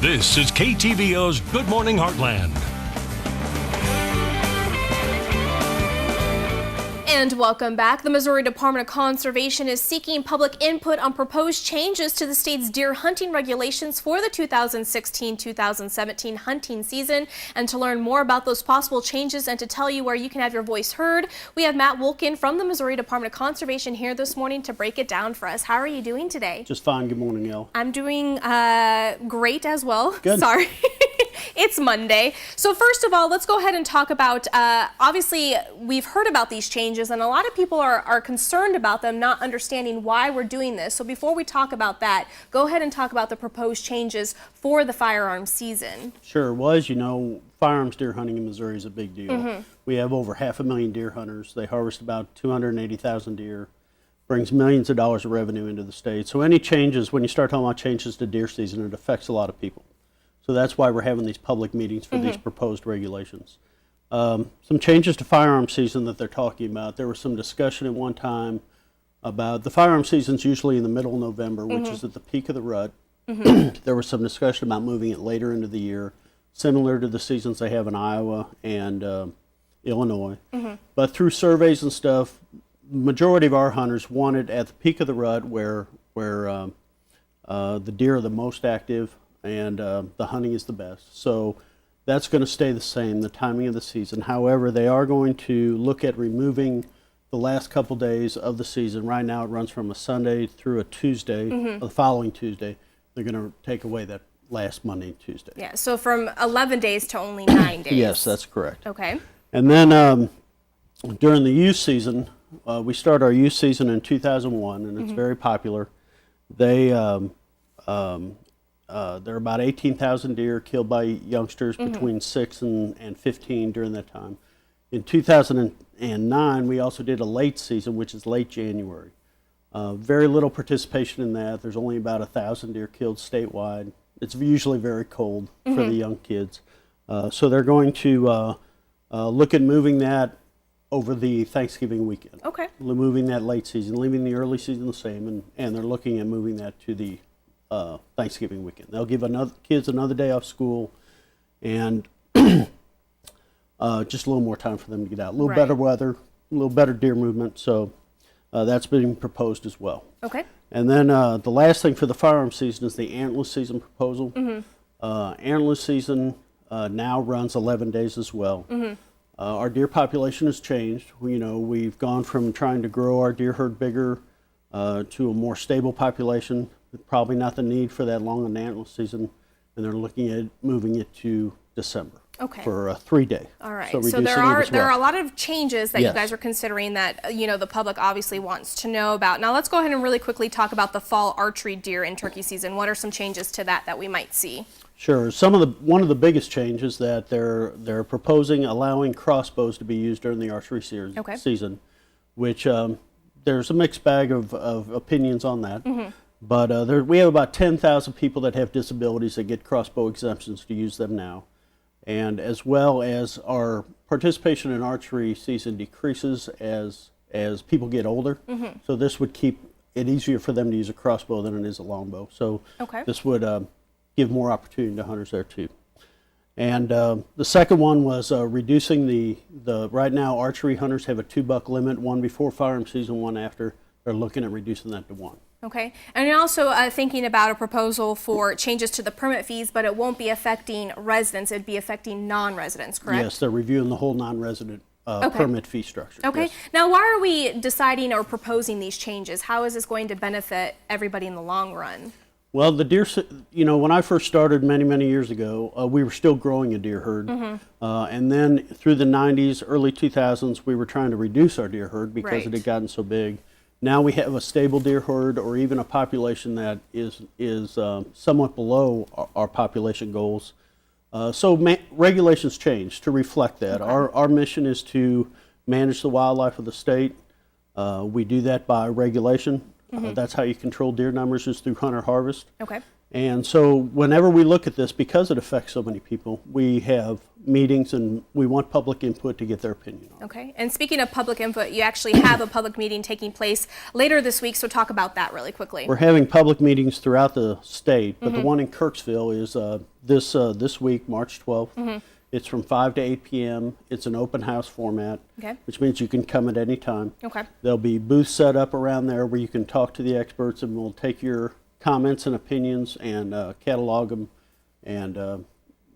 This is KTVO's Good Morning Heartland. And welcome back. The Missouri Department of Conservation is seeking public input on proposed changes to the state's deer hunting regulations for the 2016-2017 hunting season. And to learn more about those possible changes and to tell you where you can have your voice heard, we have Matt Wolkin from the Missouri Department of Conservation here this morning to break it down for us. How are you doing today? Just fine. Good morning, Elle. I'm doing great as well. Good. Sorry. It's Monday. So first of all, let's go ahead and talk about, obviously, we've heard about these changes, and a lot of people are concerned about them, not understanding why we're doing this. So before we talk about that, go ahead and talk about the proposed changes for the firearms season. Sure. Well, as you know, firearms deer hunting in Missouri is a big deal. We have over 500,000 deer hunters. They harvest about 280,000 deer, brings millions of dollars of revenue into the state. So any changes, when you start talking about changes to deer season, it affects a lot of people. So that's why we're having these public meetings for these proposed regulations. Some changes to firearm season that they're talking about. There was some discussion at one time about the firearm season's usually in the middle of November, which is at the peak of the rut. There was some discussion about moving it later into the year, similar to the seasons they have in Iowa and Illinois. But through surveys and stuff, majority of our hunters wanted at the peak of the rut where the deer are the most active and the hunting is the best. So that's going to stay the same, the timing of the season. However, they are going to look at removing the last couple days of the season. Right now it runs from a Sunday through a Tuesday, the following Tuesday. They're going to take away that last Monday and Tuesday. Yeah, so from 11 days to only 9 days. Yes, that's correct. Okay. And then during the youth season, we start our youth season in 2001, and it's very popular. They there are about 18,000 deer killed by youngsters between 6 and 15 during that time. In 2009, we also did a late season, which is late January. Very little participation in that. There's only about 1,000 deer killed statewide. It's usually very cold for the young kids. So they're going to look at moving that over the Thanksgiving weekend. Okay. Moving that late season, leaving the early season the same, and they're looking at moving that to the Thanksgiving weekend. They'll give kids another day off school and just a little more time for them to get out. A little better weather, a little better deer movement, so that's being proposed as well. Okay. And then the last thing for the firearm season is the antlerless season proposal. Antlerless season now runs 11 days as well. Our deer population has changed. We've gone from trying to grow our deer herd bigger to a more stable population. Probably not the need for that long an antlerless season, and they're looking at moving it to December for a 3-day. All right. So there are a lot of changes that you guys are considering that the public obviously wants to know about. Now let's go ahead and really quickly talk about the fall archery deer in turkey season. What are some changes to that we might see? Sure. One of the biggest changes that they're proposing allowing crossbows to be used during the archery season, which there's a mixed bag of opinions on that. But we have about 10,000 people that have disabilities that get crossbow exemptions to use them now. And as well as our participation in archery season decreases as people get older. So this would keep it easier for them to use a crossbow than it is a longbow. So this would give more opportunity to hunters there too. And the second one was reducing the right now archery hunters have a $2 limit, one before firearm season, one after. They're looking at reducing that to 1. Okay. And you're also thinking about a proposal for changes to the permit fees, but it won't be affecting residents. It'd be affecting non-residents, correct? Yes, they're reviewing the whole non-resident permit fee structure. Okay. Yes. Now, why are we deciding or proposing these changes? How is this going to benefit everybody in the long run? Well, the deer, when I first started many years ago, we were still growing a deer herd. And then through the 90s, early 2000s, we were trying to reduce our deer herd because it had gotten so big. Now we have a stable deer herd, or even a population that is somewhat below our population goals. So regulations change to reflect that. Our mission is to manage the wildlife of the state. We do that by regulation. That's how you control deer numbers, is through hunter harvest. Okay. And so whenever we look at this, because it affects so many people, we have meetings and we want public input to get their opinion on it. Okay, and speaking of public input, you actually have a public meeting taking place later this week, so talk about that really quickly. We're having public meetings throughout the state, but the one in Kirksville is this week, March 12th. It's from 5 to 8 p.m. It's an open house format, which means you can come at any time. Okay. There'll be booths set up around there where you can talk to the experts, and we'll take your comments and opinions and catalog them, and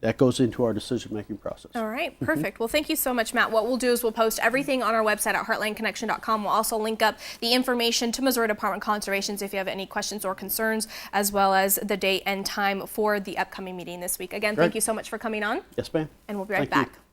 that goes into our decision-making process. All right, perfect. Well, thank you so much, Matt. What we'll do is we'll post everything on our website at heartlandconnection.com. We'll also link up the information to Missouri Department of Conservation if you have any questions or concerns, as well as the date and time for the upcoming meeting this week. Again, thank you so much for coming on. Yes, ma'am. And we'll be right Thank back. you.